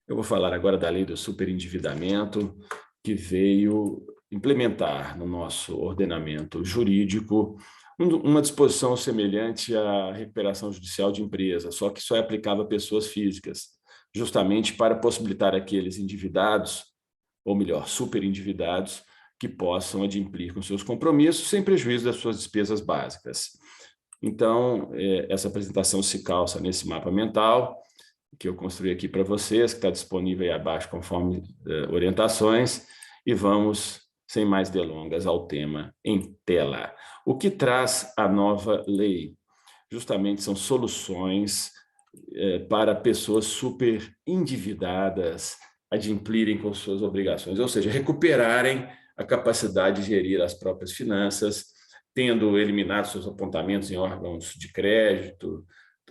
Eu vou falar agora da lei do superendividamento, que veio implementar no nosso ordenamento jurídico uma disposição semelhante à recuperação judicial de empresas, só que só é aplicável a pessoas físicas, justamente para possibilitar aqueles endividados, ou melhor, superendividados, que possam adimplir com seus compromissos sem prejuízo das suas despesas básicas. Então, essa apresentação se calça nesse mapa mental, que eu construí aqui para vocês, que está disponível aí abaixo conforme orientações, e vamos, sem mais delongas, ao tema em tela. O que traz a nova lei? Justamente são soluções para pessoas super endividadas adimplirem com suas obrigações, ou seja, recuperarem a capacidade de gerir as próprias finanças, tendo eliminado seus apontamentos em órgãos de crédito,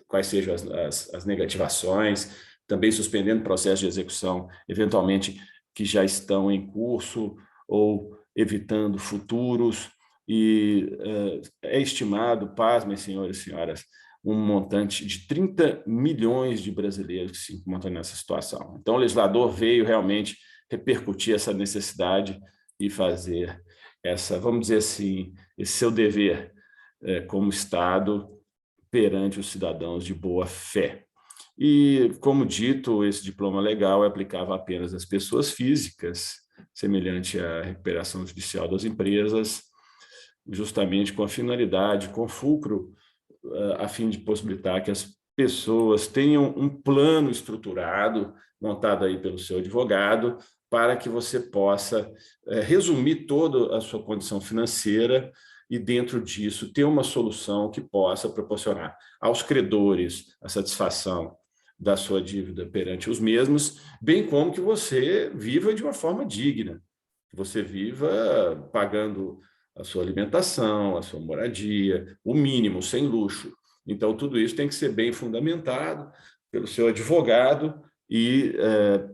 quais sejam as negativações, também suspendendo processos de execução, eventualmente, que já estão em curso, ou evitando futuros, e é estimado, pasmem, senhores e senhoras, um montante de 30 milhões de brasileiros que se encontram nessa situação. Então, o legislador veio realmente repercutir essa necessidade e fazer essa, vamos dizer assim, esse seu dever como Estado perante os cidadãos de boa fé. E, como dito, esse diploma legal é aplicável apenas às pessoas físicas, semelhante à recuperação judicial das empresas, justamente com a finalidade, com fulcro, a fim de possibilitar que as pessoas tenham um plano estruturado, montado aí pelo seu advogado, para que você possa resumir toda a sua condição financeira e, dentro disso, ter uma solução que possa proporcionar aos credores a satisfação da sua dívida perante os mesmos, bem como que você viva de uma forma digna, que você viva pagando a sua alimentação, a sua moradia, o mínimo, sem luxo. Então, tudo isso tem que ser bem fundamentado pelo seu advogado e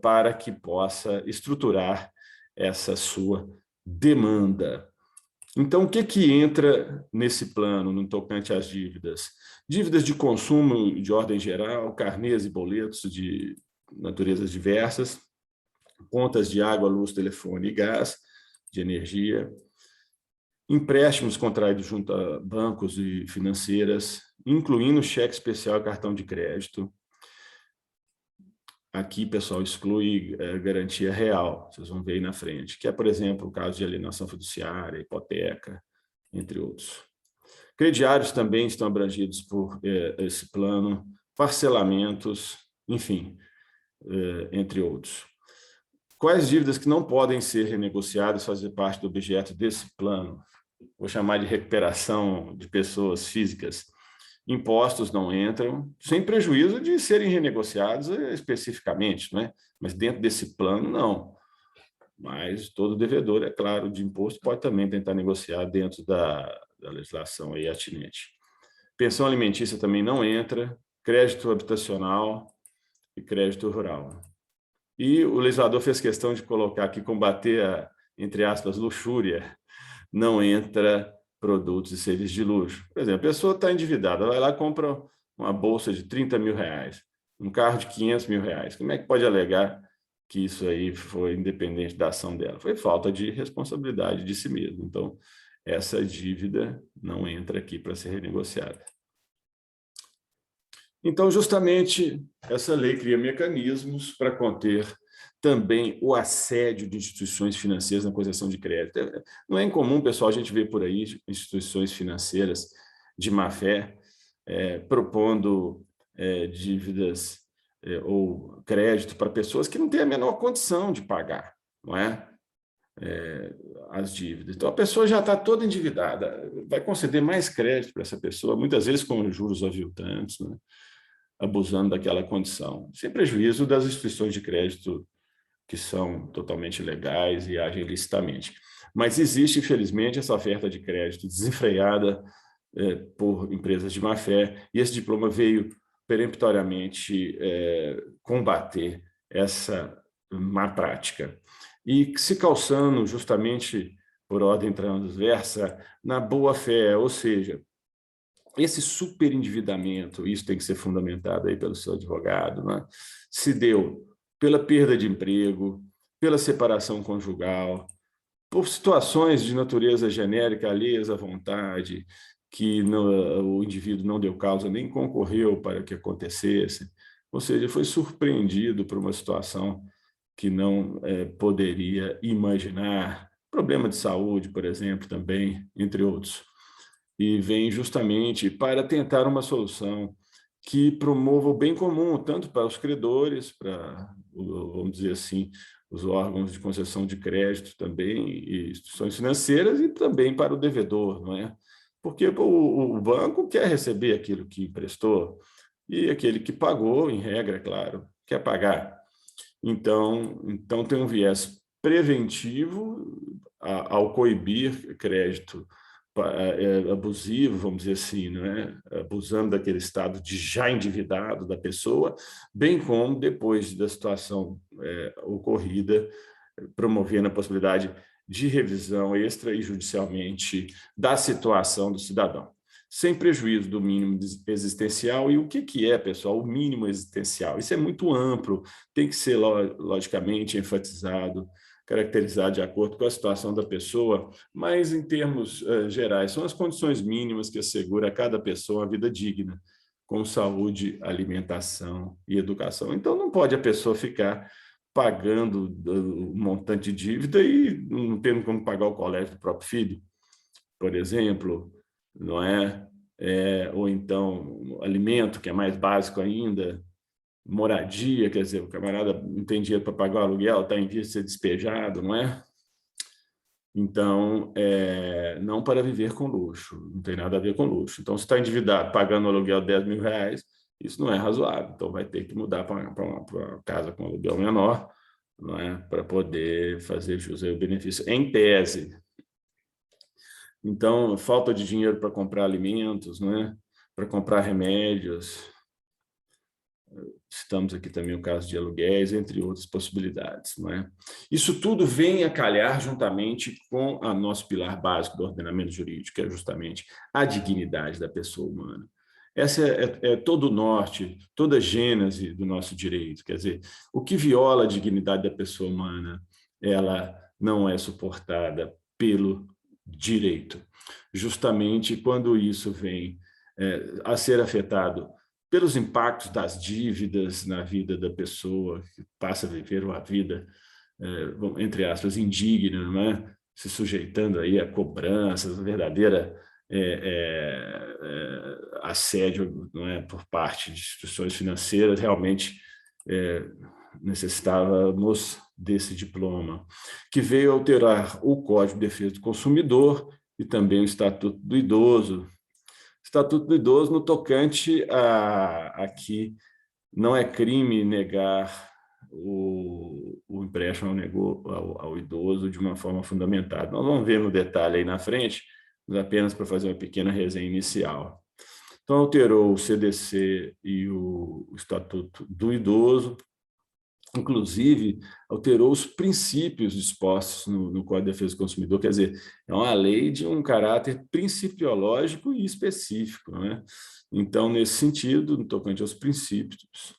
para que possa estruturar essa sua demanda. Então, o que entra nesse plano, no tocante às dívidas? Dívidas de consumo de ordem geral, carnês e boletos de naturezas diversas, contas de água, luz, telefone e gás, de energia, empréstimos contraídos junto a bancos e financeiras, incluindo cheque especial e cartão de crédito. Aqui, pessoal, exclui garantia real, vocês vão ver aí na frente, que é, por exemplo, o caso de alienação fiduciária, hipoteca, entre outros. Crediários também estão abrangidos por esse plano, parcelamentos, enfim, entre outros. Quais dívidas que não podem ser renegociadas fazem parte do objeto desse plano? Vou chamar de recuperação de pessoas físicas. Impostos não entram, sem prejuízo de serem renegociados especificamente, né? Mas dentro desse plano, não. Mas todo devedor, é claro, de imposto pode também tentar negociar dentro da legislação aí atinente. Pensão alimentícia também não entra, crédito habitacional e crédito rural. E o legislador fez questão de colocar aqui, combater a, entre aspas, luxúria, não entra produtos e serviços de luxo. Por exemplo, a pessoa está endividada, vai lá e compra uma bolsa de 30 mil reais, um carro de 500 mil reais. Como é que pode alegar que isso aí foi independente da ação dela? Foi falta de responsabilidade de si mesmo. Então, essa dívida não entra aqui para ser renegociada. Então, justamente, essa lei cria mecanismos para conter também o assédio de instituições financeiras na concessão de crédito. Não é incomum, pessoal, a gente ver por aí instituições financeiras de má-fé propondo dívidas ou crédito para pessoas que não têm a menor condição de pagar, não é? As dívidas. Então, a pessoa já está toda endividada, vai conceder mais crédito para essa pessoa, muitas vezes com juros aviltantes, né? Abusando daquela condição, sem prejuízo das instituições de crédito que são totalmente legais e agem licitamente. Mas existe, infelizmente, essa oferta de crédito desenfreada por empresas de má-fé, e esse diploma veio peremptoriamente combater essa má prática. E se calçando justamente por ordem transversa na boa-fé, ou seja, esse superendividamento, isso tem que ser fundamentado aí pelo seu advogado, né? Se deu pela perda de emprego, pela separação conjugal, por situações de natureza genérica, alheias à vontade, que o indivíduo não deu causa nem concorreu para que acontecesse, ou seja, foi surpreendido por uma situação que não poderia imaginar, problema de saúde, por exemplo, também, entre outros. E vem justamente para tentar uma solução que promova o bem comum, tanto para os credores, para, vamos dizer assim, os órgãos de concessão de crédito também, e instituições financeiras, e também para o devedor, não é? Porque o banco quer receber aquilo que emprestou, e aquele que pagou, em regra, claro, quer pagar. Então tem um viés preventivo ao coibir crédito abusivo, vamos dizer assim, não é? Abusando daquele estado de já endividado da pessoa, bem como depois da situação ocorrida, promovendo a possibilidade de revisão extra e judicialmente da situação do cidadão, sem prejuízo do mínimo existencial. E o que é, pessoal, o mínimo existencial? Isso é muito amplo, tem que ser, logicamente, enfatizado, caracterizado de acordo com a situação da pessoa, mas, em termos gerais, são as condições mínimas que asseguram a cada pessoa uma vida digna, com saúde, alimentação e educação. Então, não pode a pessoa ficar pagando um montante de dívida e não tendo como pagar o colégio do próprio filho, por exemplo, não é? Ou então alimento, que é mais básico ainda, moradia, quer dizer, o camarada não tem dinheiro para pagar o aluguel, está em via de ser despejado, não é? Então, não para viver com luxo, não tem nada a ver com luxo. Então, se está endividado pagando o aluguel de R$ 10.000, isso não é razoável. Então, vai ter que mudar para uma casa com aluguel menor, não é? Para poder fazer jus ao benefício, em tese. Então, falta de dinheiro para comprar alimentos, não é? Para comprar remédios. Citamos aqui também o caso de aluguéis, entre outras possibilidades, não é? Isso tudo vem a calhar juntamente com o nosso pilar básico do ordenamento jurídico, que é justamente a dignidade da pessoa humana. Essa é todo o norte, toda a gênese do nosso direito. Quer dizer, o que viola a dignidade da pessoa humana, ela não é suportada pelo direito. Justamente quando isso vem a ser afetado pelos impactos das dívidas na vida da pessoa, que passa a viver uma vida, entre aspas, indigna, não é? Se sujeitando aí a cobranças, a verdadeira assédio, não é? Por parte de instituições financeiras, realmente necessitávamos desse diploma, que veio alterar o Código de Defesa do Consumidor e também o Estatuto do Idoso. Estatuto do Idoso no tocante a que não é crime negar o empréstimo ao idoso de uma forma fundamentada. Nós vamos ver no detalhe aí na frente, mas apenas para fazer uma pequena resenha inicial. Então, alterou o CDC e o Estatuto do Idoso, inclusive, alterou os princípios dispostos no Código de Defesa do Consumidor, quer dizer, é uma lei de um caráter principiológico e específico, não é? Então, nesse sentido, no tocante aos princípios,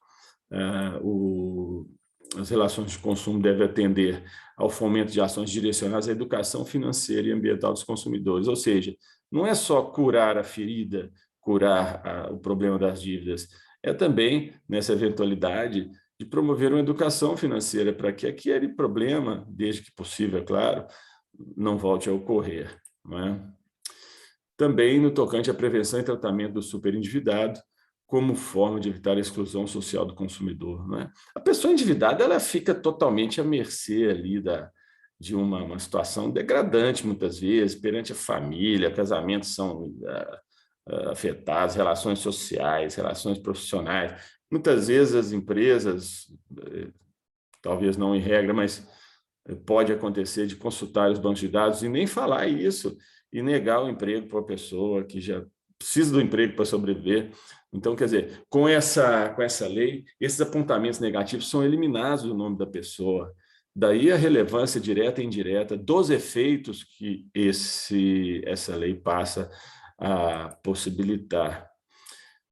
as relações de consumo devem atender ao fomento de ações direcionadas à educação financeira e ambiental dos consumidores, ou seja, não é só curar a ferida, curar o problema das dívidas, é também, nessa eventualidade, de promover uma educação financeira para que aquele problema, desde que possível, é claro, não volte a ocorrer, não é? Também no tocante à prevenção e tratamento do superendividado, como forma de evitar a exclusão social do consumidor, não é? A pessoa endividada, ela fica totalmente à mercê ali de uma situação degradante, muitas vezes, perante a família, casamentos são afetados, relações sociais, relações profissionais. Muitas vezes as empresas, talvez não em regra, mas pode acontecer de consultar os bancos de dados e nem falar isso, e negar o emprego para a pessoa que já precisa do emprego para sobreviver. Então, quer dizer, com essa lei, esses apontamentos negativos são eliminados do nome da pessoa. Daí a relevância direta e indireta dos efeitos que essa lei passa a possibilitar.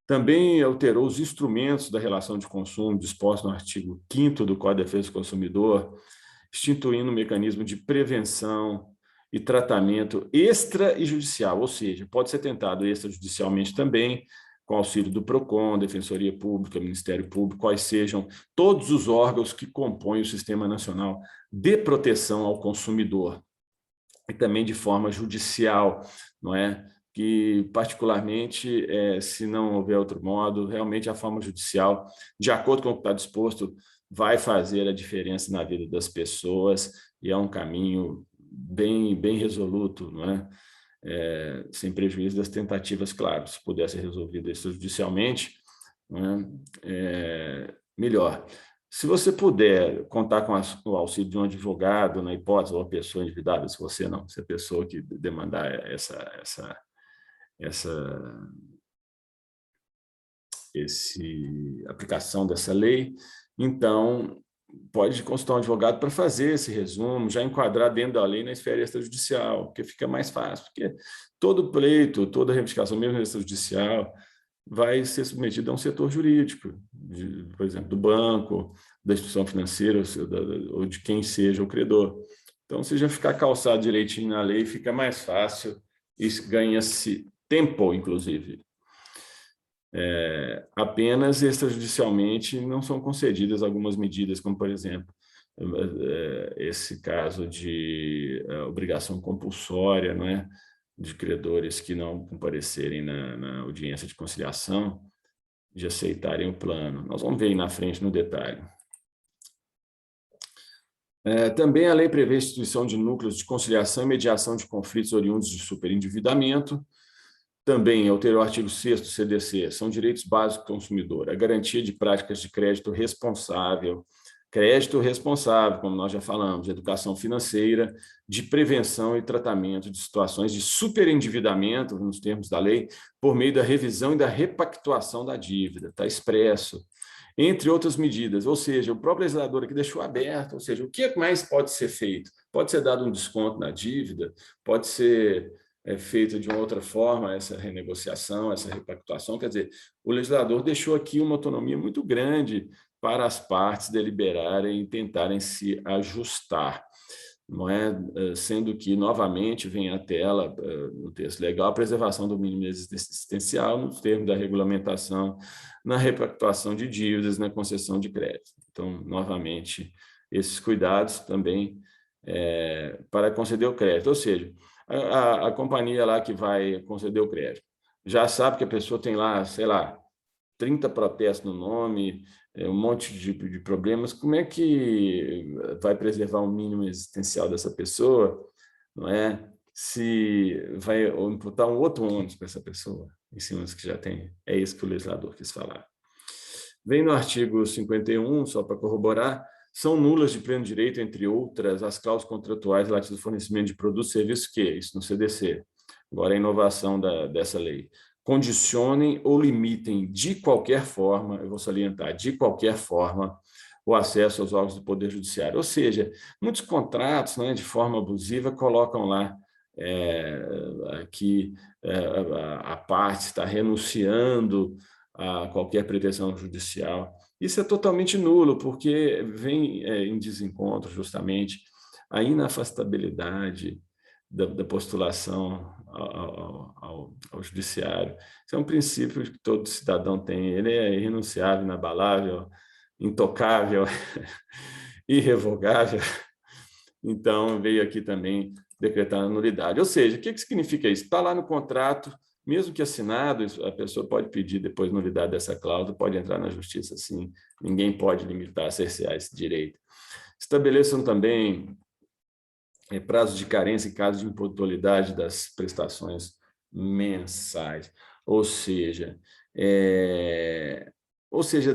Também alterou os instrumentos da relação de consumo dispostos no artigo 5º do Código de Defesa do Consumidor, instituindo um mecanismo de prevenção e tratamento extrajudicial, ou seja, pode ser tentado extrajudicialmente também, com auxílio do PROCON, Defensoria Pública, Ministério Público, quais sejam todos os órgãos que compõem o Sistema Nacional de Proteção ao Consumidor, e também de forma judicial, não é? Que, particularmente, se não houver outro modo, realmente a forma judicial, de acordo com o que está disposto, vai fazer a diferença na vida das pessoas, e é um caminho bem resoluto, não é? Sem prejuízo das tentativas, claro, se pudesse ser resolvido isso judicialmente, não é? Melhor. Se você puder contar com o auxílio de um advogado, na hipótese, ou a pessoa endividada, se você não, se a pessoa que demandar essa aplicação dessa lei, então pode consultar um advogado para fazer esse resumo, já enquadrar dentro da lei na esfera extrajudicial, porque fica mais fácil, porque todo pleito, toda reivindicação, mesmo extrajudicial, vai ser submetido a um setor jurídico, por exemplo, do banco, da instituição financeira, ou de quem seja o credor. Então, se já ficar calçado direitinho na lei, fica mais fácil e ganha-se tempo, inclusive. Apenas extrajudicialmente não são concedidas algumas medidas, como, por exemplo, esse caso de obrigação compulsória, não é? De credores que não comparecerem na audiência de conciliação, de aceitarem o plano. Nós vamos ver aí na frente no detalhe. Também a lei prevê a instituição de núcleos de conciliação e mediação de conflitos oriundos de superendividamento. Também alterou o artigo 6º do CDC, são direitos básicos do consumidor, a garantia de práticas de crédito responsável, como nós já falamos, de educação financeira, de prevenção e tratamento de situações de superendividamento, nos termos da lei, por meio da revisão e da repactuação da dívida, está expresso, entre outras medidas, ou seja, o próprio legislador aqui deixou aberto, ou seja, o que mais pode ser feito? Pode ser dado um desconto na dívida, pode ser feito de uma outra forma essa renegociação, essa repactuação, quer dizer, o legislador deixou aqui uma autonomia muito grande para as partes deliberarem e tentarem se ajustar, não é? Sendo que, novamente, vem à tela, no texto legal, a preservação do mínimo existencial nos termos da regulamentação, na repactuação de dívidas, na concessão de crédito. Então, novamente, esses cuidados também para conceder o crédito, ou seja, a companhia lá que vai conceder o crédito já sabe que a pessoa tem lá, sei lá, 30 protestos no nome, um monte de problemas, como é que vai preservar o mínimo existencial dessa pessoa, não é? Se vai imputar um outro ônus para essa pessoa, em cima dos que já tem. É isso que o legislador quis falar. Vem no artigo 51, só para corroborar, são nulas de pleno direito, entre outras, as cláusulas contratuais relativas ao fornecimento de produtos e serviços que, isso no CDC, agora a inovação dessa lei, condicionem ou limitem de qualquer forma, eu vou salientar, de qualquer forma, o acesso aos órgãos do Poder Judiciário. Ou seja, muitos contratos, né, de forma abusiva, colocam lá que a parte está renunciando a qualquer pretensão judicial. Isso é totalmente nulo, porque vem em desencontro, justamente, a inafastabilidade da postulação ao judiciário. Isso é um princípio que todo cidadão tem, ele é irrenunciável, inabalável, intocável, irrevogável. Então, veio aqui também decretar a nulidade. Ou seja, o que significa isso? Está lá no contrato, mesmo que assinado, a pessoa pode pedir depois nulidade dessa cláusula, pode entrar na justiça, sim. Ninguém pode limitar, cercear esse direito. Estabeleçam também prazos de carência em caso de impuntualidade das prestações mensais. Ou seja,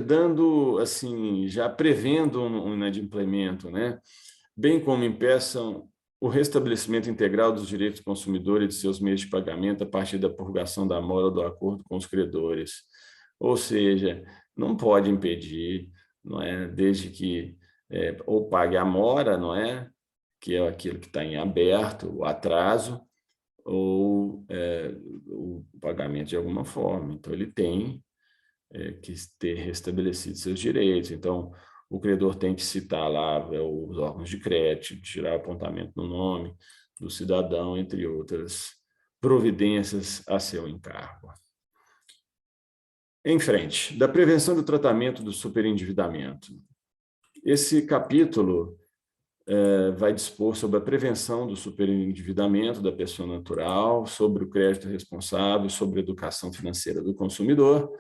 dando, assim, já prevendo um inadimplemento, né? Bem como impeçam o restabelecimento integral dos direitos do consumidor e de seus meios de pagamento a partir da purgação da mora do acordo com os credores. Ou seja, não pode impedir, não é, desde que ou pague a mora, não é, que é aquilo que está em aberto, o atraso, ou o pagamento de alguma forma. Então, ele tem que ter restabelecido seus direitos. Então, o credor tem que citar lá os órgãos de crédito, tirar o apontamento no nome do cidadão, entre outras providências a seu encargo. Em frente, da prevenção do tratamento do superendividamento. Esse capítulo vai dispor sobre a prevenção do superendividamento da pessoa natural, sobre o crédito responsável, sobre a educação financeira do consumidor.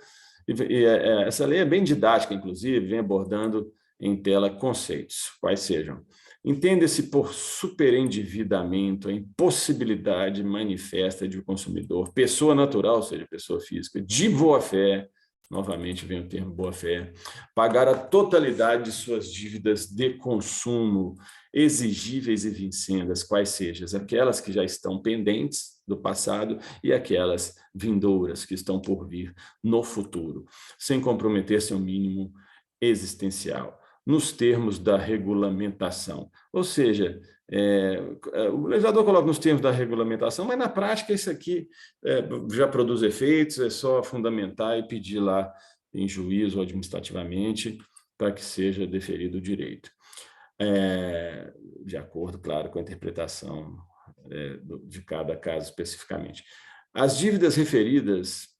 Essa lei é bem didática, inclusive, vem abordando em tela conceitos, quais sejam. Entende-se por superendividamento a impossibilidade manifesta de um consumidor, pessoa natural, ou seja, pessoa física, de boa-fé, novamente vem o termo boa-fé, pagar a totalidade de suas dívidas de consumo exigíveis e vincendas, quais sejam aquelas que já estão pendentes do passado e aquelas vindouras que estão por vir no futuro, sem comprometer seu mínimo existencial, nos termos da regulamentação. Ou seja, o legislador coloca nos termos da regulamentação, mas na prática isso aqui já produz efeitos, é só fundamentar e pedir lá em juízo ou administrativamente para que seja deferido o direito. De acordo, claro, com a interpretação de cada caso especificamente. As dívidas referidas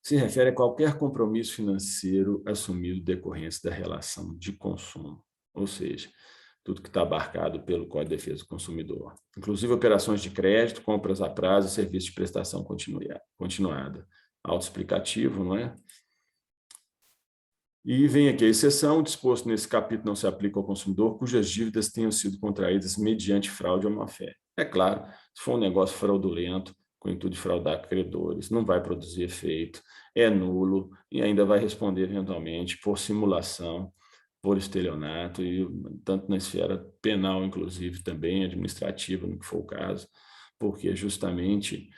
se refere a qualquer compromisso financeiro assumido decorrência da relação de consumo, ou seja, tudo que está abarcado pelo Código de Defesa do Consumidor, inclusive operações de crédito, compras a prazo e serviços de prestação continuada. Autoexplicativo, não é? E vem aqui a exceção, disposto nesse capítulo não se aplica ao consumidor cujas dívidas tenham sido contraídas mediante fraude ou má-fé. É claro, se for um negócio fraudulento, com o intuito de fraudar credores, não vai produzir efeito, é nulo e ainda vai responder eventualmente por simulação, por estelionato, e tanto na esfera penal, inclusive, também administrativa, no que for o caso, porque justamente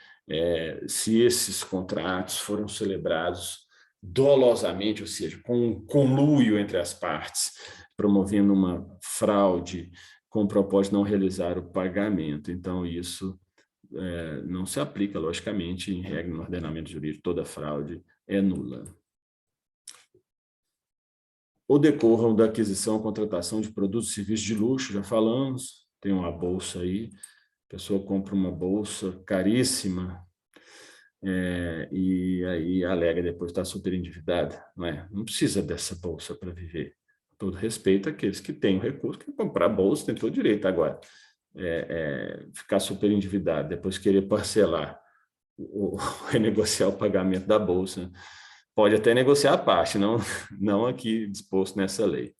se esses contratos foram celebrados dolosamente, ou seja, com um conluio entre as partes, promovendo uma fraude com o propósito de não realizar o pagamento. Então, isso não se aplica, logicamente, em regra no ordenamento jurídico, toda fraude é nula. Ou decorram da aquisição ou contratação de produtos e serviços de luxo, já falamos, tem uma bolsa aí, a pessoa compra uma bolsa caríssima, e aí alega depois estar super endividada, não é? Não precisa dessa bolsa para viver. Todo respeito àqueles que têm o recurso, que comprar bolsa tem todo direito. Agora, ficar super endividado, depois querer parcelar, renegociar o pagamento da bolsa, pode até negociar a parte, não aqui disposto nessa lei.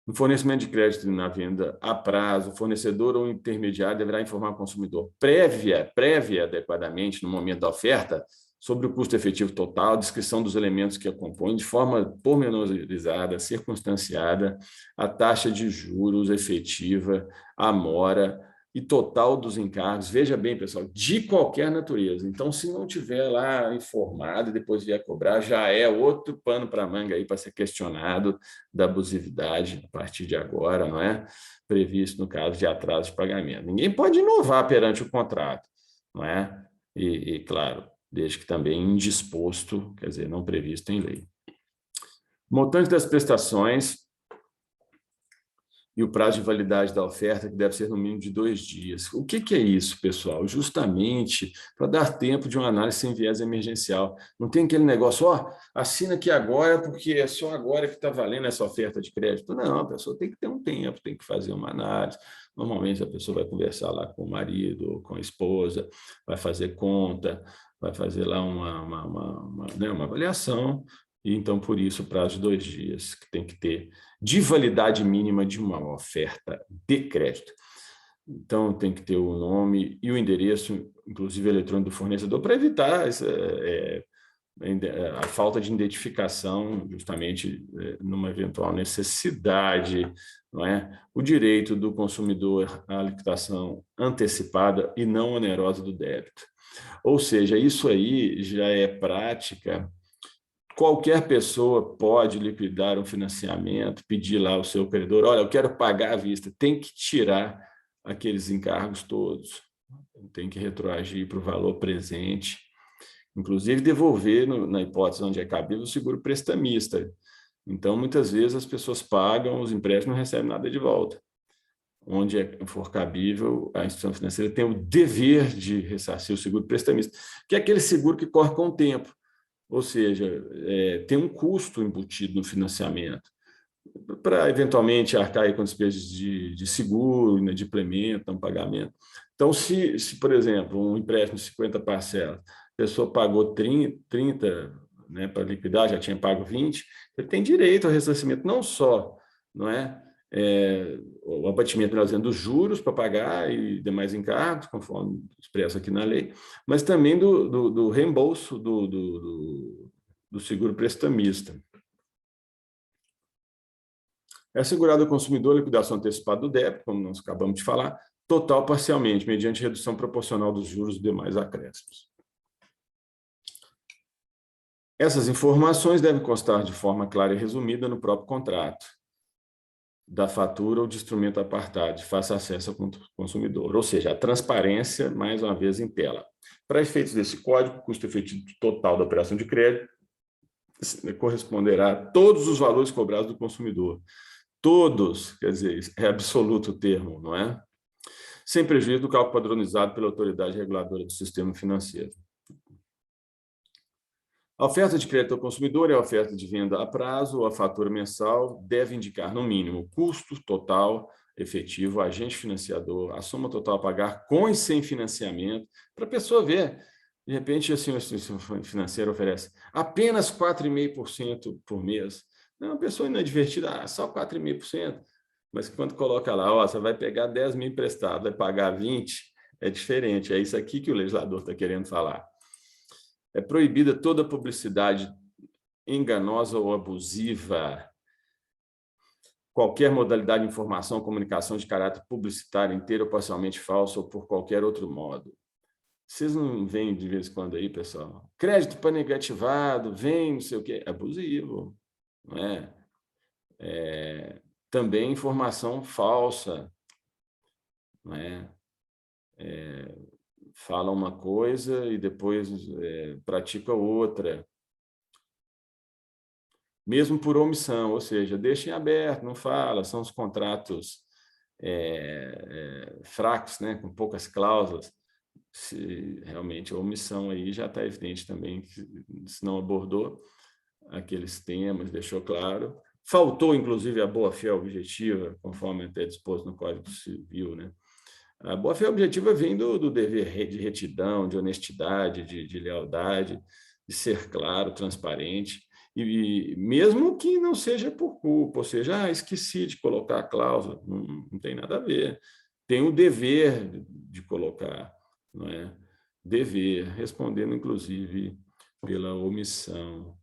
No fornecimento de crédito na venda a prazo, o fornecedor ou intermediário deverá informar o consumidor prévia adequadamente no momento da oferta sobre o custo efetivo total, descrição dos elementos que a compõem de forma pormenorizada, circunstanciada, a taxa de juros efetiva, a mora e total dos encargos. Veja bem, pessoal, de qualquer natureza. Então, se não tiver lá informado e depois vier cobrar, já é outro pano para a manga aí para ser questionado da abusividade a partir de agora, não é? Previsto no caso de atraso de pagamento. Ninguém pode inovar perante o contrato, não é? E claro, desde que também indisposto, quer dizer, não previsto em lei. Montante das prestações e o prazo de validade da oferta, que deve ser no mínimo de 2 dias. O que é isso, pessoal? Justamente para dar tempo de uma análise sem viés emergencial. Não tem aquele negócio, assina aqui agora, porque é só agora que está valendo essa oferta de crédito. Não, a pessoa tem que ter um tempo, tem que fazer uma análise. Normalmente a pessoa vai conversar lá com o marido ou com a esposa, vai fazer conta, vai fazer lá uma avaliação. E então, por isso, o prazo de 2 dias que tem que ter de validade mínima de uma oferta de crédito. Então, tem que ter o nome e o endereço, inclusive eletrônico do fornecedor, para evitar a falta de identificação, justamente numa eventual necessidade, não é? O direito do consumidor à liquidação antecipada e não onerosa do débito. Ou seja, isso aí já é prática. Qualquer pessoa pode liquidar um financiamento, pedir lá ao seu credor, olha, eu quero pagar à vista, tem que tirar aqueles encargos todos, tem que retroagir para o valor presente, inclusive devolver, na hipótese onde é cabível, o seguro prestamista. Então, muitas vezes, as pessoas pagam os empréstimos e não recebem nada de volta. Onde for cabível, a instituição financeira tem o dever de ressarcir o seguro prestamista, que é aquele seguro que corre com o tempo, ou seja, tem um custo embutido no financiamento, para eventualmente arcar aí com despesas de seguro, inadimplemento, não pagamento. Então, se, por exemplo, um empréstimo de 50 parcelas, a pessoa pagou 30, né, para liquidar, já tinha pago 20, ele tem direito ao ressarcimento, não só, não é, o abatimento dos juros para pagar e demais encargos, conforme expresso aqui na lei, mas também do reembolso do seguro prestamista. É assegurado ao consumidor a liquidação antecipada do débito, como nós acabamos de falar, total ou parcialmente, mediante redução proporcional dos juros e demais acréscimos. Essas informações devem constar de forma clara e resumida no próprio contrato da fatura ou de instrumento apartado, de fácil acesso ao consumidor, ou seja, a transparência, mais uma vez, em tela. Para efeitos desse código, o custo efetivo total da operação de crédito corresponderá a todos os valores cobrados do consumidor. Todos, quer dizer, é absoluto o termo, não é? Sem prejuízo do cálculo padronizado pela autoridade reguladora do sistema financeiro. A oferta de crédito ao consumidor é a oferta de venda a prazo ou a fatura mensal, deve indicar, no mínimo, o custo total efetivo, agente financiador, a soma total a pagar com e sem financiamento, para a pessoa ver. De repente, assim, a instituição financeira oferece apenas 4,5% por mês. Não, uma pessoa inadvertida, só 4,5%. Mas quando coloca lá, ó, você vai pegar 10 mil emprestado, vai pagar 20, é diferente. É isso aqui que o legislador está querendo falar. É proibida toda publicidade enganosa ou abusiva, qualquer modalidade de informação ou comunicação de caráter publicitário inteiro ou parcialmente falso ou por qualquer outro modo. Vocês não veem de vez em quando aí, pessoal? Crédito para negativado, vem não sei o quê. É abusivo, não é? Também informação falsa, não é? Fala uma coisa e depois pratica outra. Mesmo por omissão, ou seja, deixem aberto, não fala, são os contratos fracos, né, com poucas cláusulas. Se realmente a omissão aí já está evidente também, que se não abordou aqueles temas, deixou claro. Faltou, inclusive, a boa-fé objetiva, conforme até disposto no Código Civil, né? A boa-fé objetiva vem do dever de retidão, de honestidade, de lealdade, de ser claro, transparente, e mesmo que não seja por culpa, ou seja, esqueci de colocar a cláusula, não tem nada a ver. Tem o dever de colocar, não é? Dever, respondendo, inclusive, pela omissão,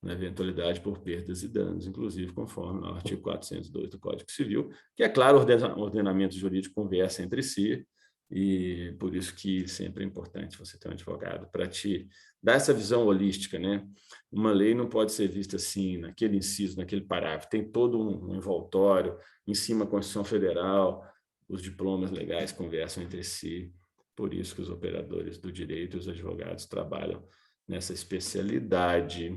na eventualidade por perdas e danos, inclusive conforme o artigo 402 do Código Civil, que, é claro, o ordenamento jurídico conversa entre si, e por isso que sempre é importante você ter um advogado para te dar essa visão holística, né? Uma lei não pode ser vista assim, naquele inciso, naquele parágrafo, tem todo um envoltório, em cima a Constituição Federal, os diplomas legais conversam entre si, por isso que os operadores do direito e os advogados trabalham nessa especialidade.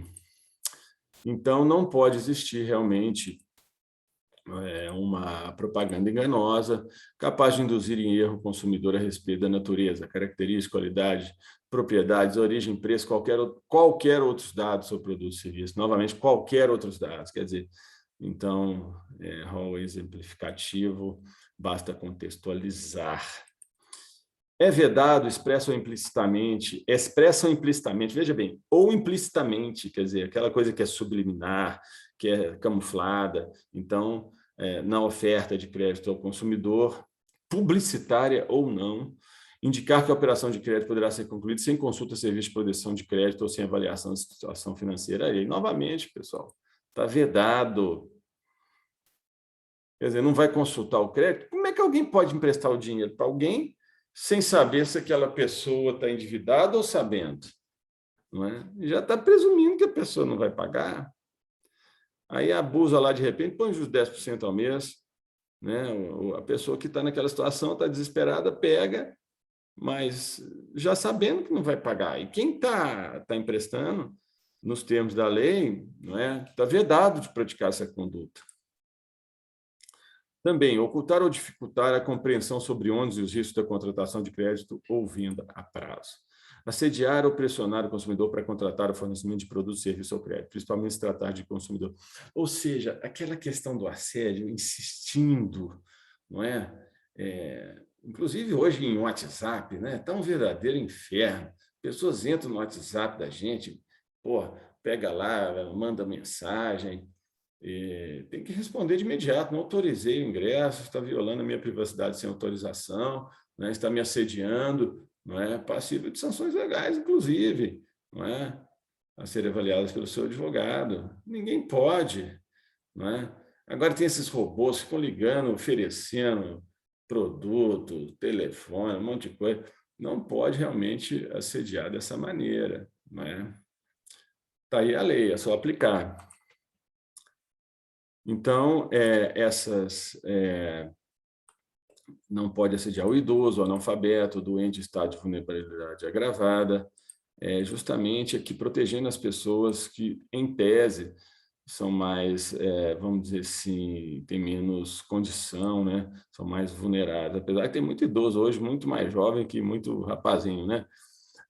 Então, não pode existir realmente uma propaganda enganosa, capaz de induzir em erro o consumidor a respeito da natureza, características, qualidade, propriedades, origem, preço, qualquer outros dados sobre produto e serviço. Novamente, qualquer outros dados. Quer dizer, então, rol exemplificativo, basta contextualizar. É vedado, expresso ou implicitamente, veja bem, ou implicitamente, quer dizer, aquela coisa que é subliminar, que é camuflada. Então, na oferta de crédito ao consumidor, publicitária ou não, indicar que a operação de crédito poderá ser concluída sem consulta a serviço de proteção de crédito ou sem avaliação da situação financeira. E, novamente, pessoal, está vedado. Quer dizer, não vai consultar o crédito? Como é que alguém pode emprestar o dinheiro para alguém sem saber se aquela pessoa está endividada ou sabendo? Não é? Já está presumindo que a pessoa não vai pagar. Aí abusa lá, de repente, põe os 10% ao mês. Né? A pessoa que está naquela situação está desesperada, pega mas já sabendo que não vai pagar. E quem está emprestando, nos termos da lei, não é, está vedado de praticar essa conduta. Também, ocultar ou dificultar a compreensão sobre ônus e os riscos da contratação de crédito ou venda a prazo. Assediar ou pressionar o consumidor para contratar o fornecimento de produtos, serviços ou crédito, principalmente se tratar de consumidor. Ou seja, aquela questão do assédio, insistindo, não é? Inclusive hoje em WhatsApp, né? Está um verdadeiro inferno. Pessoas entram no WhatsApp da gente, pô, pega lá, manda mensagem, tem que responder de imediato. Não autorizei o ingresso, está violando a minha privacidade sem autorização, né? Está me assediando, não é? Passível de sanções legais, inclusive, não é? A serem avaliadas pelo seu advogado. Ninguém pode, não é? Agora tem esses robôs que ficam ligando, oferecendo produto, telefone, um monte de coisa. Não pode realmente assediar dessa maneira, não é? Está aí a lei, é só aplicar. Então, não pode assediar o idoso, o analfabeto, o doente em estado de vulnerabilidade agravada, justamente aqui protegendo as pessoas que, em tese, são mais, vamos dizer assim, têm menos condição, né? São mais vulneráveis, apesar de ter muito idoso hoje, muito mais jovem que muito rapazinho, né?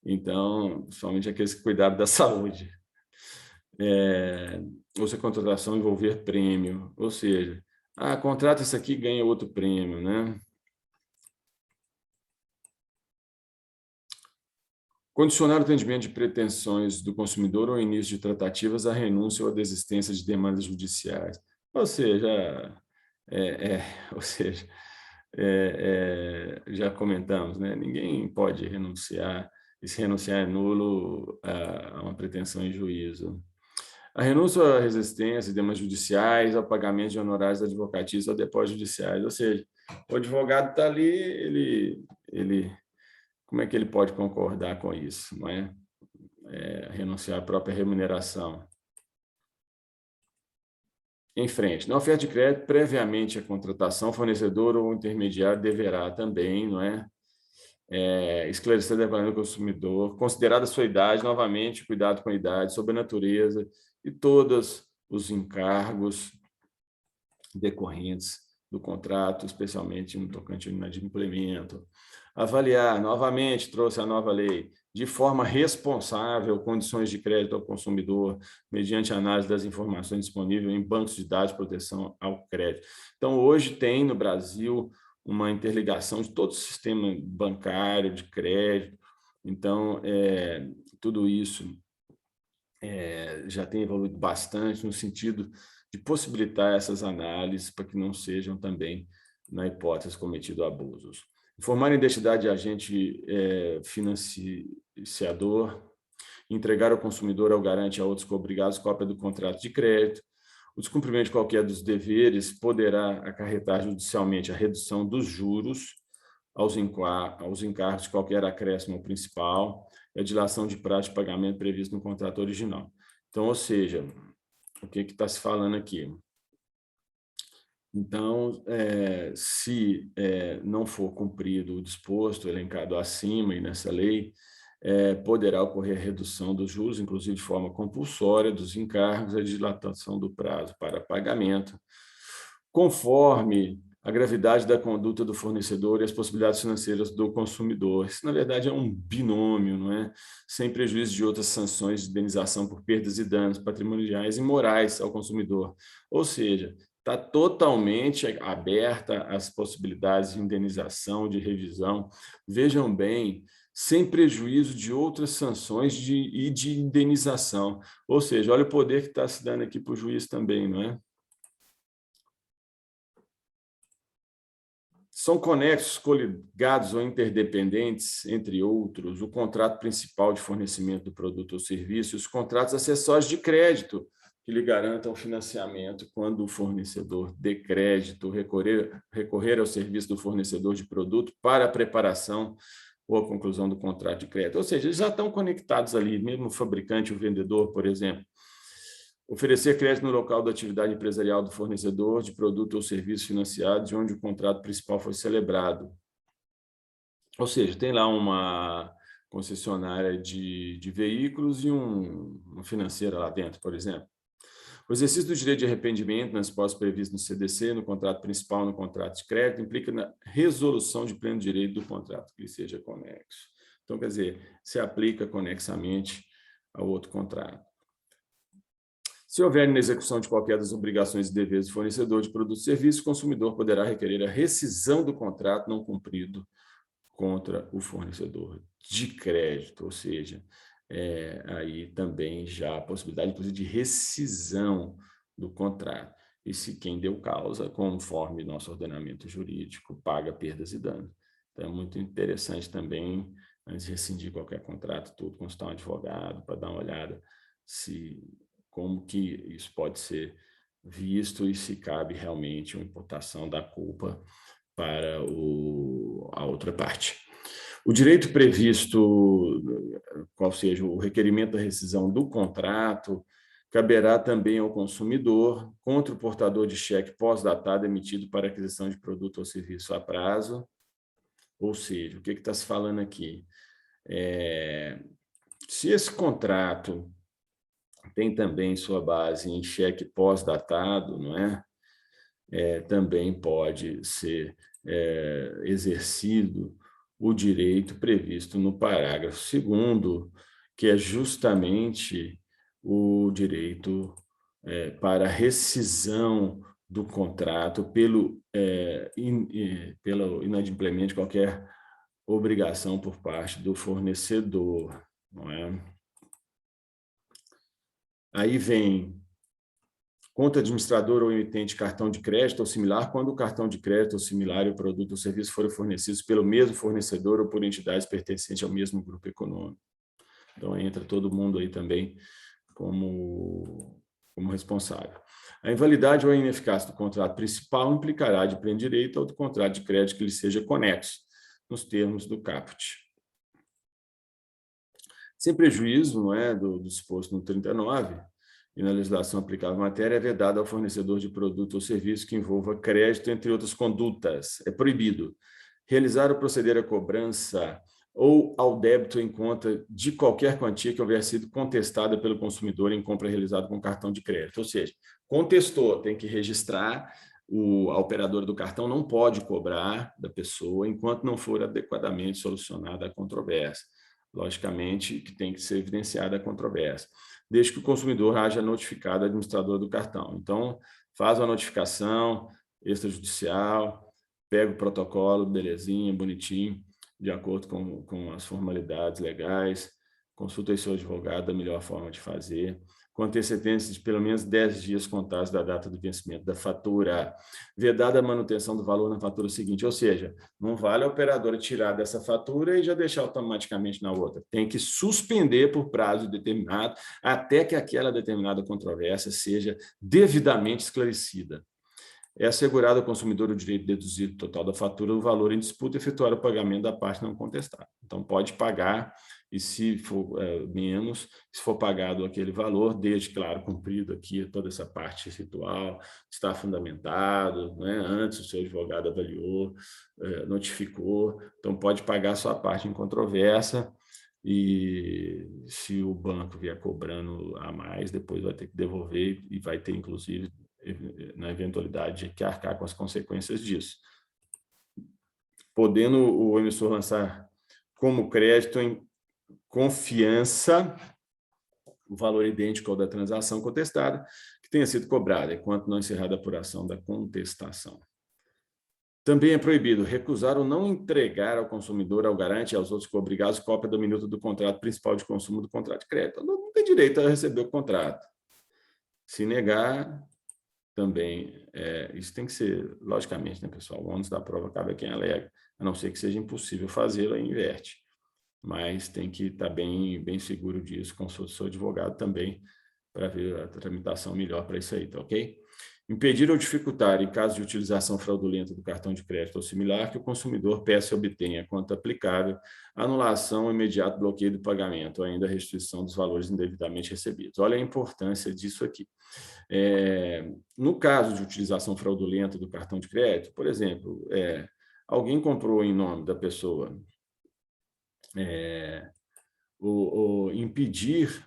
Então, somente aqueles que cuidaram da saúde. Ou se a contratação envolver prêmio, ou seja, contrata isso aqui e ganha outro prêmio, né? Condicionar o atendimento de pretensões do consumidor ou início de tratativas à renúncia ou à desistência de demandas judiciais. Ou seja, é, é, ou seja, já comentamos, né? Ninguém pode renunciar, e se renunciar é nulo a uma pretensão em juízo. A renúncia à resistência, demandas judiciais, ao pagamento de honorários advocatícios ou depósitos judiciais. Ou seja, o advogado está ali, como é que ele pode concordar com isso, não é? Renunciar à própria remuneração. Em frente, na oferta de crédito, previamente à contratação, o fornecedor ou intermediário deverá também, não é? Esclarecer a demanda do consumidor, considerada a sua idade, novamente, cuidado com a idade, sobre a natureza e todos os encargos decorrentes do contrato, especialmente no tocante ao inadimplemento. Avaliar, novamente, trouxe a nova lei, de forma responsável, condições de crédito ao consumidor, mediante análise das informações disponíveis em bancos de dados de proteção ao crédito. Então, hoje tem no Brasil uma interligação de todo o sistema bancário, de crédito. Então, tudo isso já tem evoluído bastante no sentido de possibilitar essas análises para que não sejam também, na hipótese, cometidos abusos. Informar a identidade de agente financiador, entregar ao consumidor, ao garante e a outros cobrigados cópia do contrato de crédito. O descumprimento de qualquer dos deveres poderá acarretar judicialmente a redução dos juros aos encargos de qualquer acréscimo principal e a dilação de prazo de pagamento previsto no contrato original. Então, ou seja, o que está se falando aqui? Então, se não for cumprido o disposto, elencado acima e nessa lei, poderá ocorrer redução dos juros, inclusive de forma compulsória, dos encargos e a dilatação do prazo para pagamento, conforme a gravidade da conduta do fornecedor e as possibilidades financeiras do consumidor. Isso, na verdade, é um binômio, não é? Sem prejuízo de outras sanções de indenização por perdas e danos patrimoniais e morais ao consumidor. Ou seja, está totalmente aberta as possibilidades de indenização, de revisão. Vejam bem, sem prejuízo de outras sanções e de indenização. Ou seja, olha o poder que está se dando aqui para o juiz também, não é? São conexos, coligados ou interdependentes, entre outros, o contrato principal de fornecimento do produto ou serviço e os contratos acessórios de crédito, que lhe garantam financiamento quando o fornecedor dê crédito, recorrer ao serviço do fornecedor de produto para a preparação ou a conclusão do contrato de crédito. Ou seja, eles já estão conectados ali, mesmo o fabricante, o vendedor, por exemplo. Oferecer crédito no local da atividade empresarial do fornecedor de produto ou serviço financiado de onde o contrato principal foi celebrado. Ou seja, tem lá uma concessionária de veículos e uma financeira lá dentro, por exemplo. O exercício do direito de arrependimento nas hipóteses previstas no CDC, no contrato principal, no contrato de crédito, implica na resolução de pleno direito do contrato, que lhe seja conexo. Então, quer dizer, se aplica conexamente ao outro contrato. Se houver inexecução de qualquer das obrigações e deveres do fornecedor de produto ou serviço, o consumidor poderá requerer a rescisão do contrato não cumprido contra o fornecedor de crédito, ou seja, aí também já a possibilidade, inclusive, de rescisão do contrato. E se quem deu causa, conforme nosso ordenamento jurídico, paga perdas e danos. Então, é muito interessante também, antes de rescindir qualquer contrato, tudo, consultar um advogado para dar uma olhada como que isso pode ser visto e se cabe realmente uma imputação da culpa para a outra parte. O direito previsto, qual seja o requerimento da rescisão do contrato, caberá também ao consumidor contra o portador de cheque pós-datado emitido para aquisição de produto ou serviço a prazo. Ou seja, o que está se falando aqui? Se esse contrato tem também sua base em cheque pós-datado, não é? Também pode ser exercido o direito previsto no parágrafo 2º, que é justamente o direito para rescisão do contrato pelo inadimplemento de qualquer obrigação por parte do fornecedor, não é? Aí vem conta administrador ou emitente de cartão de crédito ou similar, quando o cartão de crédito ou similar e o produto ou serviço forem fornecidos pelo mesmo fornecedor ou por entidades pertencentes ao mesmo grupo econômico. Então, entra todo mundo aí também como responsável. A invalidade ou a ineficácia do contrato principal implicará de pleno direito ao do contrato de crédito que lhe seja conexo, nos termos do caput. Sem prejuízo, não é, do disposto no 39, e na legislação aplicável à matéria, é vedado ao fornecedor de produto ou serviço que envolva crédito, entre outras condutas. É proibido realizar ou proceder à cobrança ou ao débito em conta de qualquer quantia que houver sido contestada pelo consumidor em compra realizada com cartão de crédito. Ou seja, contestou, tem que registrar, a operadora do cartão não pode cobrar da pessoa enquanto não for adequadamente solucionada a controvérsia. Logicamente, que tem que ser evidenciada a controvérsia, desde que o consumidor haja notificado o administrador do cartão. Então, faz uma notificação extrajudicial, pega o protocolo, belezinha, bonitinho, de acordo com as formalidades legais, consulta aí seu advogado da melhor forma de fazer, com antecedência de pelo menos 10 dias contados da data do vencimento da fatura, vedada a manutenção do valor na fatura seguinte, ou seja, não vale a operadora tirar dessa fatura e já deixar automaticamente na outra. Tem que suspender por prazo determinado até que aquela determinada controvérsia seja devidamente esclarecida. É assegurado ao consumidor o direito de deduzir do total da fatura o valor em disputa e efetuar o pagamento da parte não contestada. Então, pode pagar, e se for menos, se for pagado aquele valor, desde, claro, cumprido aqui toda essa parte ritual, está fundamentado, né? Antes o seu advogado avaliou, notificou, então pode pagar a sua parte em controvérsia, e se o banco vier cobrando a mais, depois vai ter que devolver e vai ter, inclusive, na eventualidade de que arcar com as consequências disso. Podendo o emissor lançar como crédito em confiança o valor idêntico ao da transação contestada que tenha sido cobrada, enquanto não encerrada a apuração da contestação. Também é proibido recusar ou não entregar ao consumidor, ao garante e aos outros obrigados cópia da minuta do contrato principal de consumo do contrato de crédito. Não tem direito a receber o contrato. Se negar, também, isso tem que ser, logicamente, né, pessoal? O ônus da prova cabe a quem alega, a não ser que seja impossível fazê-lo, aí inverte. Mas tem que estar bem seguro disso, consulte seu advogado também, para ver a tramitação melhor para isso aí, tá ok? Impedir ou dificultar, em caso de utilização fraudulenta do cartão de crédito ou similar, que o consumidor peça e obtenha, quanto aplicável, anulação ou imediato bloqueio do pagamento, ou ainda a restituição dos valores indevidamente recebidos. Olha a importância disso aqui. No caso de utilização fraudulenta do cartão de crédito, por exemplo, alguém comprou em nome da pessoa impedir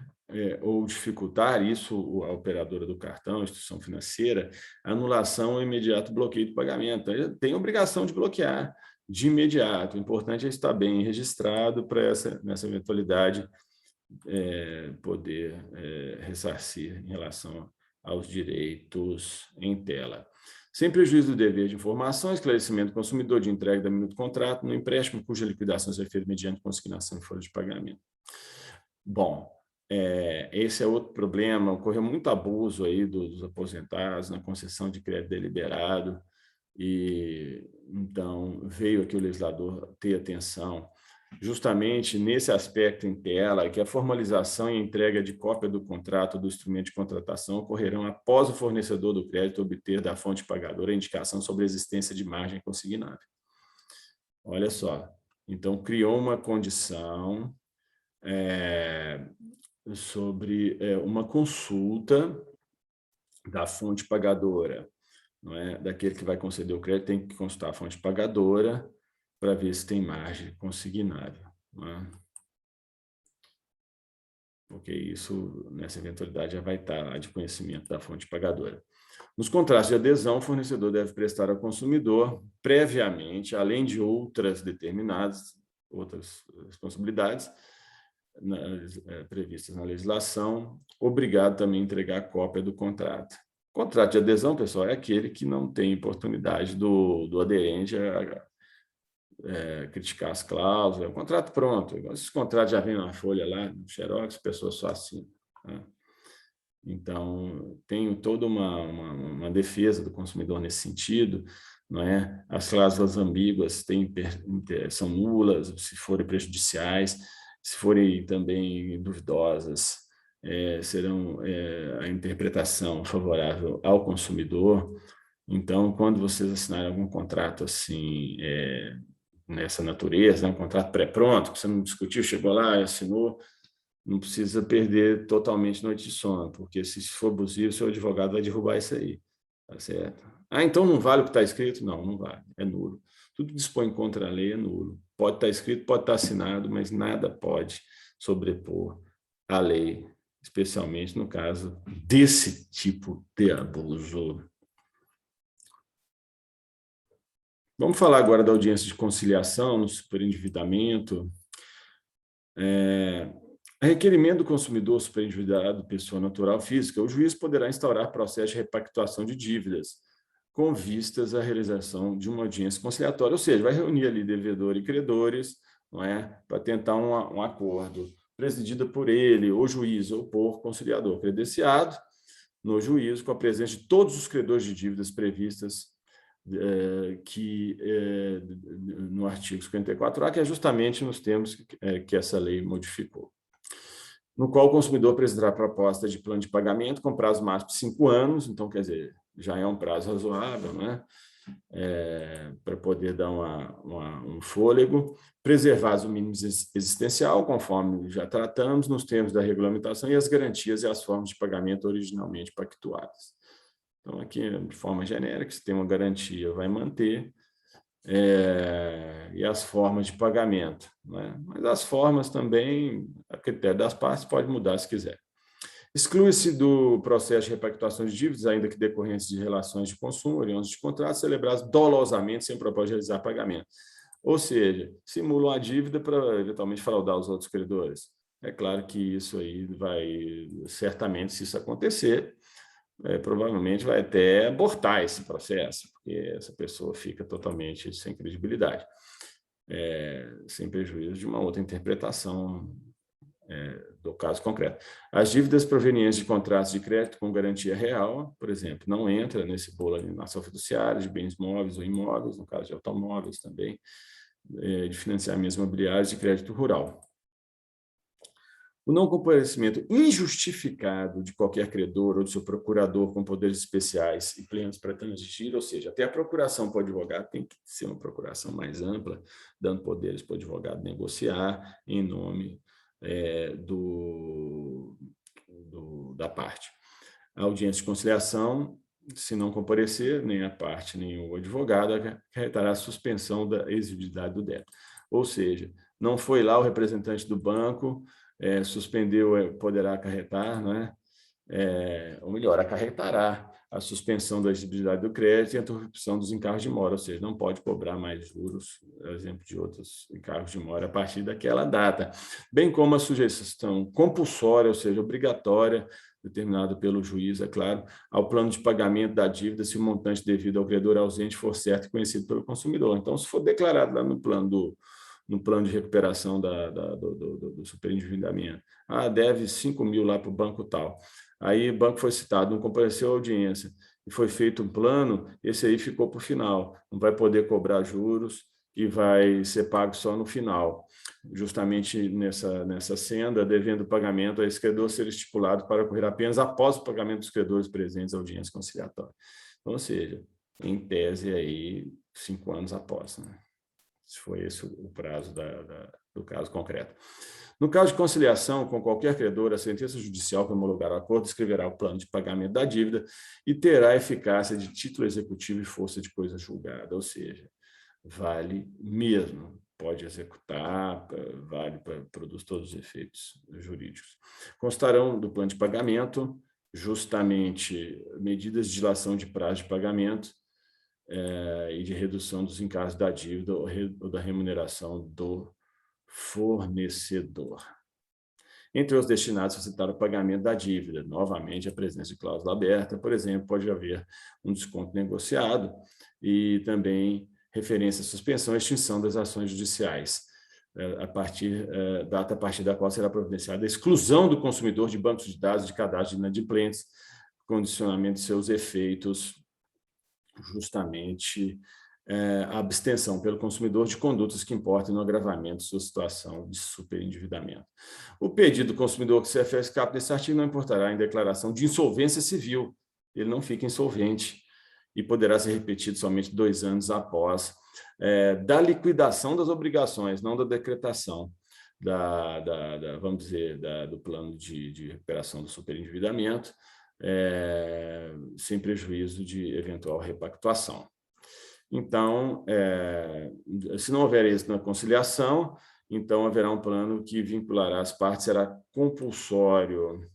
ou dificultar isso, a operadora do cartão, a instituição financeira, anulação ou imediato bloqueio do pagamento. Ele tem a obrigação de bloquear de imediato. O importante é estar bem registrado para nessa eventualidade poder ressarcir em relação aos direitos em tela. Sem prejuízo do dever de informação, esclarecimento do consumidor de entrega da minuta do contrato no empréstimo cuja liquidação seja feita mediante consignação em folha de pagamento. Bom, esse é outro problema, ocorreu muito abuso aí dos aposentados na concessão de crédito deliberado, e então veio aqui o legislador ter atenção justamente nesse aspecto em tela, que a formalização e entrega de cópia do contrato do instrumento de contratação ocorrerão após o fornecedor do crédito obter da fonte pagadora a indicação sobre a existência de margem consignável. Olha só, então criou uma condição sobre uma consulta da fonte pagadora, não é? Daquele que vai conceder o crédito, tem que consultar a fonte pagadora para ver se tem margem consignável, não é? Porque isso, nessa eventualidade, já vai estar de conhecimento da fonte pagadora. Nos contratos de adesão, o fornecedor deve prestar ao consumidor, previamente, além de outras determinadas, outras responsabilidades previstas na legislação, obrigado também a entregar a cópia do contrato. Contrato de adesão, pessoal, é aquele que não tem oportunidade do aderente criticar as cláusulas, é um contrato pronto. Esses contratos já vêm na folha lá, no Xerox, a pessoa só assina. Tá? Então, tem toda uma defesa do consumidor nesse sentido, não é? As cláusulas ambíguas são nulas, se forem prejudiciais, se forem também duvidosas, serão a interpretação favorável ao consumidor. Então, quando vocês assinarem algum contrato assim, nessa natureza, um contrato pré-pronto, que você não discutiu, chegou lá e assinou, não precisa perder totalmente noite de sono, porque se for abusivo, seu advogado vai derrubar isso aí, tá certo? Então não vale o que está escrito? Não, não vale, é nulo. Tudo que dispõe contra a lei é nulo. Pode estar escrito, pode estar assinado, mas nada pode sobrepor a lei, especialmente no caso desse tipo de abuso. Vamos falar agora da audiência de conciliação no superendividamento. A requerimento do consumidor superendividado, pessoa natural física, o juiz poderá instaurar processo de repactuação de dívidas com vistas à realização de uma audiência conciliatória, ou seja, vai reunir ali devedor e credores, não é, para tentar um acordo, presidida por ele, ou juiz, ou por conciliador credenciado, no juízo, com a presença de todos os credores de dívidas previstas no artigo 54A, que é justamente nos termos que essa lei modificou, no qual o consumidor apresentará proposta de plano de pagamento com prazo máximo de 5 anos, então, quer dizer, já é um prazo razoável, né? Para poder dar um fôlego, preservar o mínimo existencial, conforme já tratamos, nos termos da regulamentação, e as garantias e as formas de pagamento originalmente pactuadas. Então, aqui, de forma genérica, se tem uma garantia, vai manter, e as formas de pagamento, né? Mas as formas também, a critério das partes, pode mudar se quiser. Exclui-se do processo de repactuação de dívidas, ainda que decorrentes de relações de consumo, oriundos de contratos celebrados dolosamente sem propósito de realizar pagamento. Ou seja, simulam a dívida para eventualmente fraudar os outros credores. É claro que isso aí vai, certamente, se isso acontecer, provavelmente vai até abortar esse processo, porque essa pessoa fica totalmente sem credibilidade, sem prejuízo de uma outra interpretação do caso concreto. As dívidas provenientes de contratos de crédito com garantia real, por exemplo, não entra nesse bolo de alienação fiduciária de bens móveis ou imóveis, no caso de automóveis também, de financiamentos imobiliários de crédito rural. O não comparecimento injustificado de qualquer credor ou de seu procurador com poderes especiais e plenos para transigir, ou seja, até a procuração para o advogado tem que ser uma procuração mais ampla, dando poderes para o advogado negociar em nome da parte. A audiência de conciliação, se não comparecer, nem a parte, nem o advogado, acarretará a suspensão da exigibilidade do débito. Ou seja, não foi lá o representante do banco, suspendeu, poderá acarretar, não é? Ou melhor, acarretará a suspensão da exigibilidade do crédito e a interrupção dos encargos de mora, ou seja, não pode cobrar mais juros, exemplo de outros encargos de mora, a partir daquela data, bem como a sujeição compulsória, ou seja, obrigatória, determinada pelo juiz, é claro, ao plano de pagamento da dívida, se o montante devido ao credor ausente for certo e conhecido pelo consumidor. Então, se for declarado lá no plano de recuperação do superendividamento, deve 5 mil lá para o banco tal. Aí o banco foi citado, não compareceu à audiência, e foi feito um plano, esse aí ficou para o final, não vai poder cobrar juros e vai ser pago só no final. Justamente nessa senda, devendo pagamento a esse credor ser estipulado para ocorrer apenas após o pagamento dos credores presentes à audiência conciliatória. Então, ou seja, em tese, aí, 5 anos após, né? Se foi esse o prazo do caso concreto. No caso de conciliação com qualquer credor, a sentença judicial que homologar o acordo descreverá o plano de pagamento da dívida e terá eficácia de título executivo e força de coisa julgada, ou seja, vale mesmo, pode executar, vale, produz todos os efeitos jurídicos. Constarão do plano de pagamento justamente medidas de dilação de prazo de pagamento e de redução dos encargos da dívida ou da remuneração do fornecedor. Entre os destinados a facilitar o pagamento da dívida, novamente a presença de cláusula aberta, por exemplo, pode haver um desconto negociado e também referência à suspensão e extinção das ações judiciais, data a partir da qual será providenciada a exclusão do consumidor de bancos de dados de cadastro de inadimplentes, condicionamento de seus efeitos, justamente a abstenção pelo consumidor de condutas que importem no agravamento de sua situação de superendividamento. O pedido do consumidor que se refere escape desse artigo não importará em declaração de insolvência civil, ele não fica insolvente e poderá ser repetido somente 2 anos após da liquidação das obrigações, não da decretação vamos dizer, do plano de recuperação do superendividamento, sem prejuízo de eventual repactuação. Então, se não houver êxito na conciliação, então haverá um plano que vinculará as partes, será compulsório.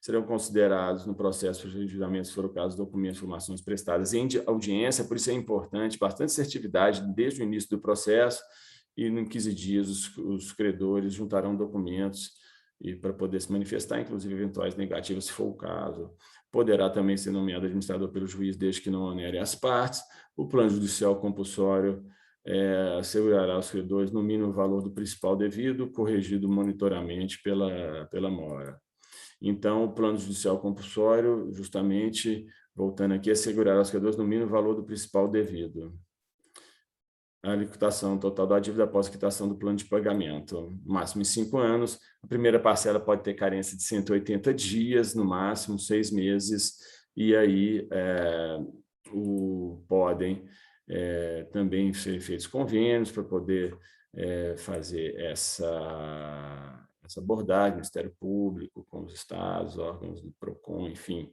Serão considerados no processo de endividamento, se for o caso, documentos e informações prestadas em audiência, por isso é importante, bastante assertividade desde o início do processo, e em 15 dias os credores juntarão documentos para poder se manifestar, inclusive eventuais negativas, se for o caso. Poderá também ser nomeado administrador pelo juiz, desde que não onere as partes. O plano judicial compulsório assegurará aos credores no mínimo o valor do principal devido, corrigido monitoramente pela mora. Então, o plano judicial compulsório, justamente, voltando aqui, assegurará aos credores no mínimo o valor do principal devido. A liquidação total da dívida após a quitação do plano de pagamento, máximo em 5 anos. A primeira parcela pode ter carência de 180 dias, no máximo 6 meses, e aí podem também ser feitos convênios para poder fazer essa abordagem, Ministério Público, com os estados, órgãos do PROCON, enfim.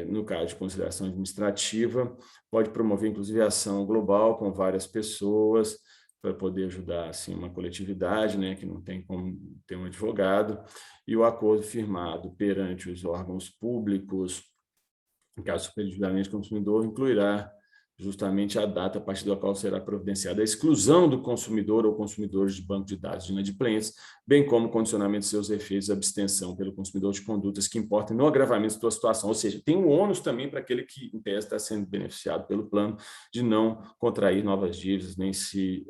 No caso de conciliação administrativa, pode promover, inclusive, ação global com várias pessoas, para poder ajudar assim, uma coletividade, né, que não tem como ter um advogado, e o acordo firmado perante os órgãos públicos, em caso de superendividamento do consumidor, incluirá justamente a data a partir da qual será providenciada a exclusão do consumidor ou consumidores de banco de dados de inadimplentes, bem como o condicionamento de seus efeitos de abstenção pelo consumidor de condutas que importem no agravamento de sua situação. Ou seja, tem um ônus também para aquele que, em tese, está sendo beneficiado pelo plano de não contrair novas dívidas, nem se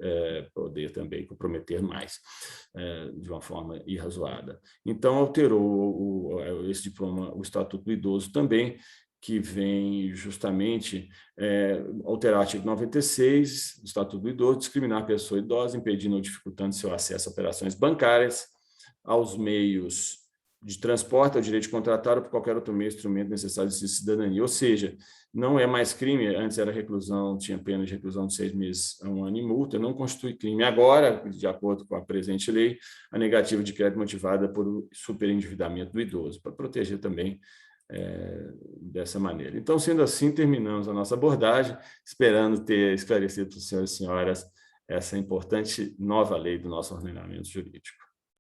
poder também comprometer mais de uma forma irrazoada. Então, alterou esse diploma, o Estatuto do Idoso também, que vem justamente alterar o artigo 96 do Estatuto do Idoso, discriminar a pessoa idosa, impedindo ou dificultando seu acesso a operações bancárias, aos meios de transporte, ao direito de contratar ou por qualquer outro meio, instrumento necessário de cidadania. Ou seja, não é mais crime, antes era reclusão, tinha pena de reclusão de 6 meses a 1 ano e multa, não constitui crime. Agora, de acordo com a presente lei, a negativa de crédito motivada por superendividamento do idoso, para proteger também dessa maneira. Então, sendo assim, terminamos a nossa abordagem, esperando ter esclarecido para os senhores e senhoras essa importante nova lei do nosso ordenamento jurídico.